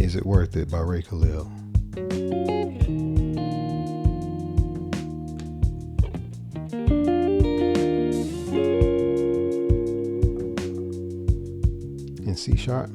Is It Worth It by Rae Khalil. In C sharp.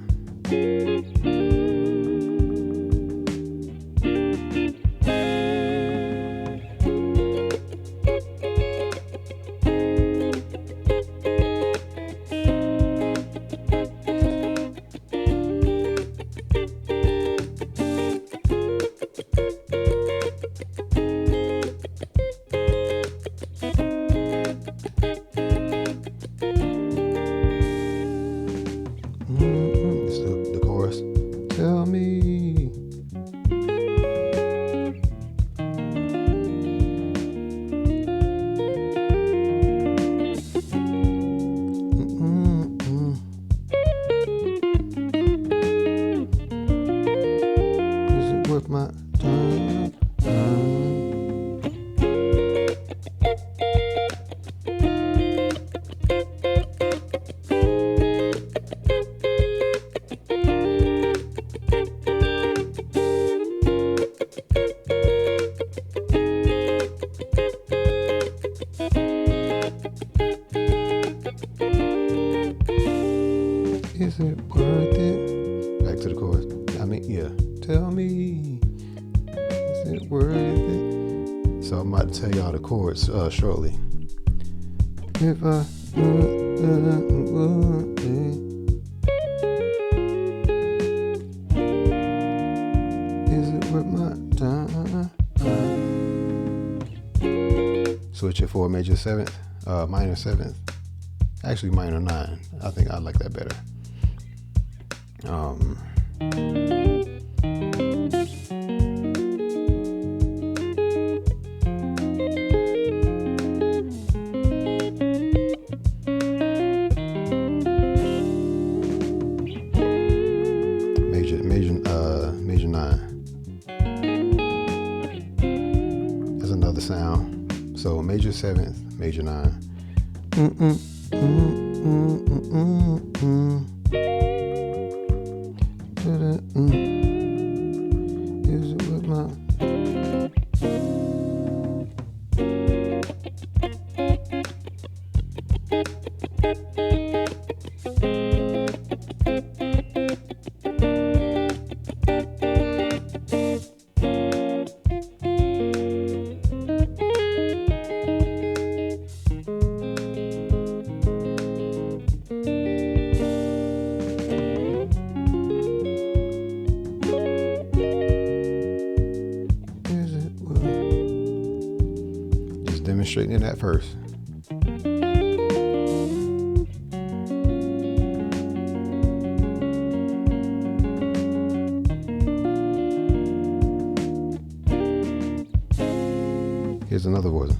It's the chorus. Tell me. Is it worth my time? Is it worth it? Back to the chorus. I mean, yeah. Tell me, is it worth it? So I'm about to tell y'all the chords shortly. If I is it worth my time? Switch it for a major seventh, minor seventh. Actually, minor 9. I think I like that better. Major 9. That's another sound. So major 7th, major 9. Is it with my demonstrating it at first. Here's another voice.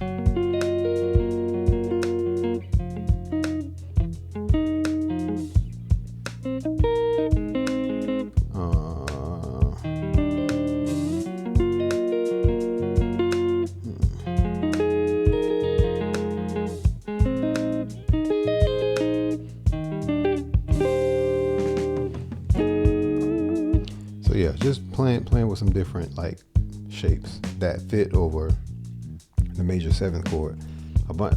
So yeah, just playing with some different like shapes that fit over the major 7th chord.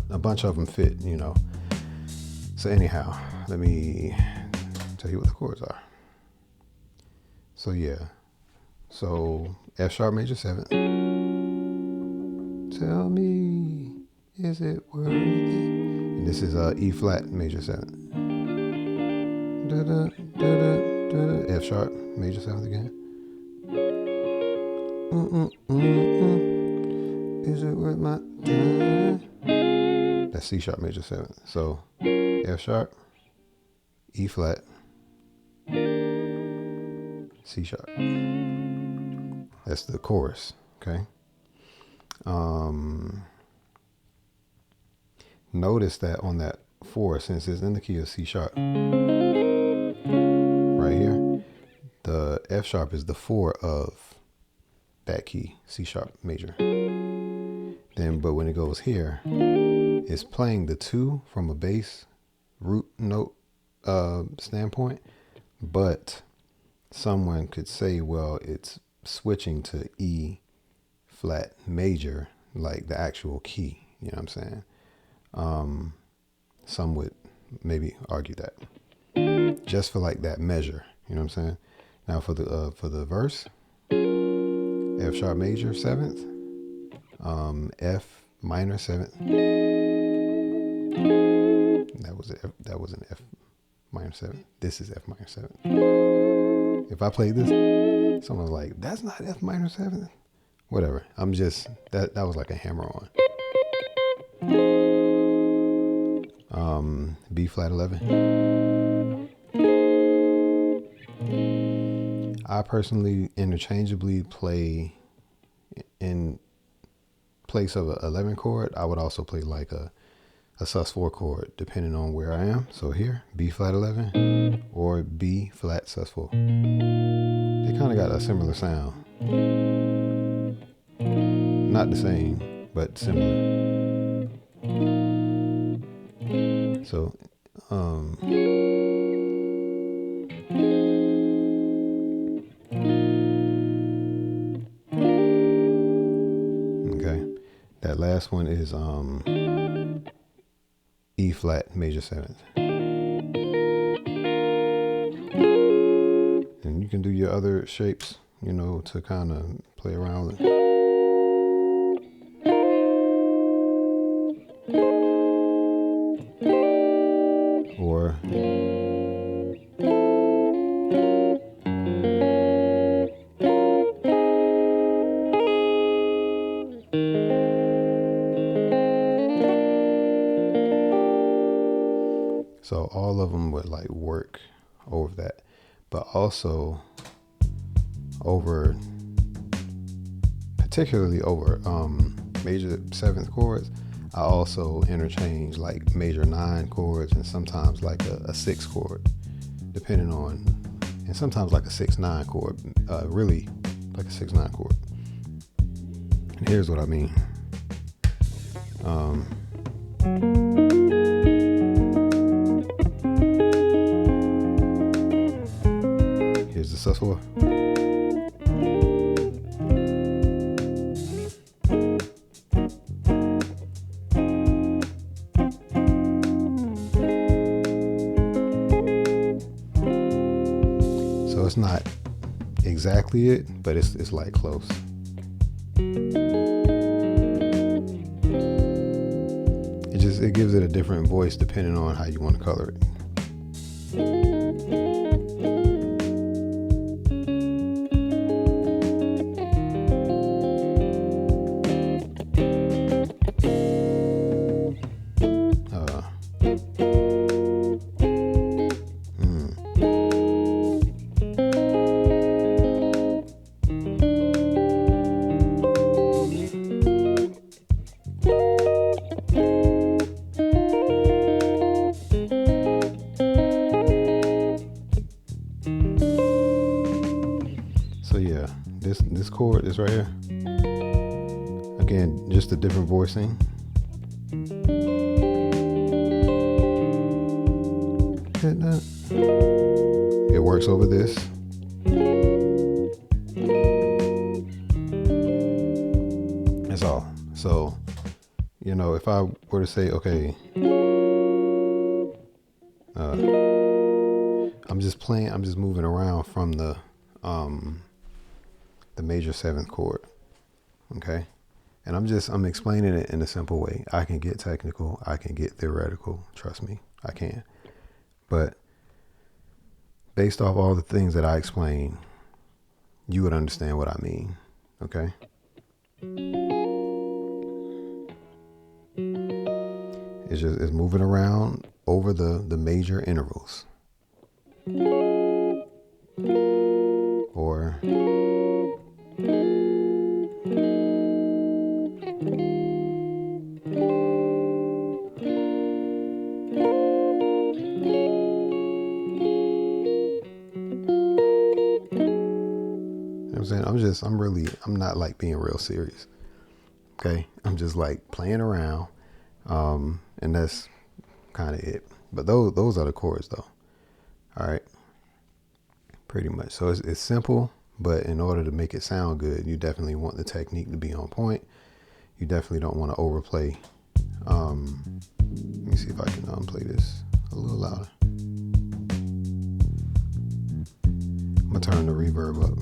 A bunch of them fit, you know. So anyhow, let me tell you what the chords are. So yeah, so F sharp major 7th. Tell me, is it worth it? And this is E flat major 7th. Da da da da da. F sharp major 7th again. Is it worth my time? That's C sharp major 7th. So F sharp, E flat, C sharp. That's the chorus. Okay. Notice that on that 4, since it's in the key of C sharp, right here, the F sharp is the 4 of that key, C sharp major. Then, but when it goes here, it's playing the 2 from a bass root note standpoint, but someone could say, well, it's switching to E flat major, like the actual key. You know what I'm saying? Some would maybe argue that just for like that measure. You know what I'm saying? Now for the verse, F sharp major seventh, F minor seventh. That was an F minor seventh. This is F minor seventh. If I play this, someone's like, "That's not F minor seventh." Whatever. I'm just that was like a hammer on. B flat 11. I personally interchangeably play in place of an 11 chord. I would also play like a sus4 chord depending on where I am. So here, B flat 11 or B flat sus4. They kind of got a similar sound. Not the same, but similar. So, okay. That last one is E flat major seventh. And you can do your other shapes, you know, to kind of play around with it. Or so all of them would like work over that, but also particularly over major seventh chords. I also interchange like major 9 chords and sometimes like a 6 chord, depending on, and sometimes like a 6-9 chord, really like a 6-9 chord. And here's what I mean. Here's the sus4. So it's not exactly it, but it's like close. It gives it a different voice depending on how you want to color it. So yeah, this chord is right here. Again, just a different voicing. It works over this. That's all. So, you know, if I were to say, okay, I'm just moving around from the major 7th chord. Okay. And I'm explaining it in a simple way. I can get technical. I can get theoretical. Trust me, I can. But based off all the things that I explain, you would understand what I mean. Okay. It's moving around over the major intervals. Or I'm not like being real serious. Okay. I'm just like playing around. And that's kind of it. But those are the chords though. All right. pretty much. So it's simple, but in order to make it sound good, you definitely want the technique to be on point. You definitely don't want to overplay. Let me see if I can play this a little louder. I'm gonna turn the reverb up.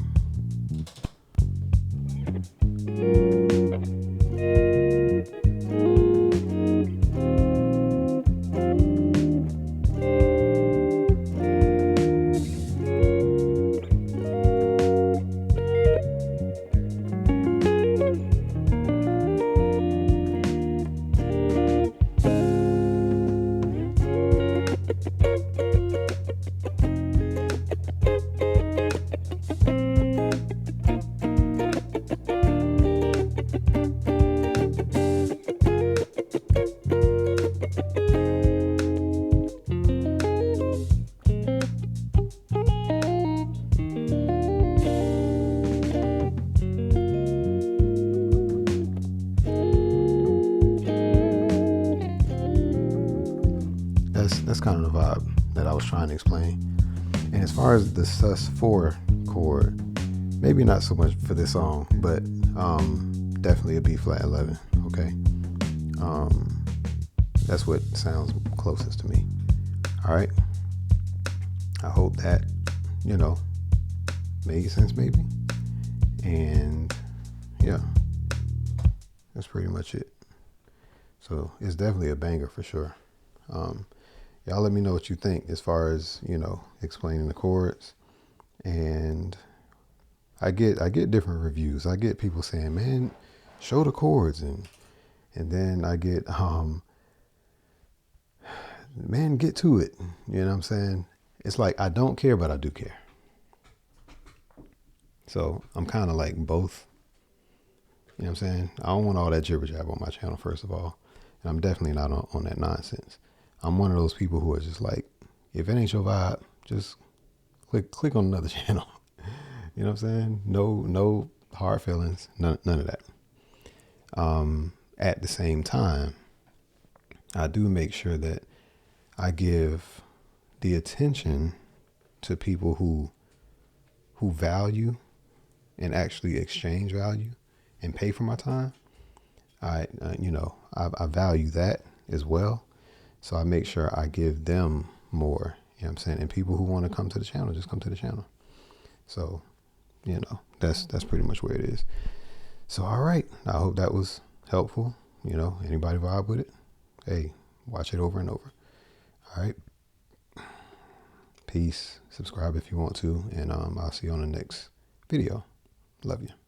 That's kind of the vibe that I was trying to explain. And as far as the sus4 chord, maybe not so much for this song, but definitely a B flat 11. Okay, that's what sounds closest to me. All right, I hope that made sense, maybe. And yeah, that's pretty much it. So it's definitely a banger for sure. Y'all let me know what you think as far as, explaining the chords. And I get different reviews. I get people saying, man, show the chords. And then I get, man, get to it. You know what I'm saying? It's like, I don't care, but I do care. So I'm kind of like both. You know what I'm saying? I don't want all that jibber jab on my channel, first of all. And I'm definitely not on that nonsense. I'm one of those people who are just like, if it ain't your vibe, just click on another channel. You know what I'm saying? No hard feelings, none of that. At the same time, I do make sure that I give the attention to people who value and actually exchange value and pay for my time. I value that as well. So I make sure I give them more, you know what I'm saying? And people who want to come to the channel, just come to the channel. So, that's pretty much where it is. So, all right. I hope that was helpful. Anybody vibe with it? Hey, watch it over and over. All right. Peace. Subscribe if you want to. And I'll see you on the next video. Love you.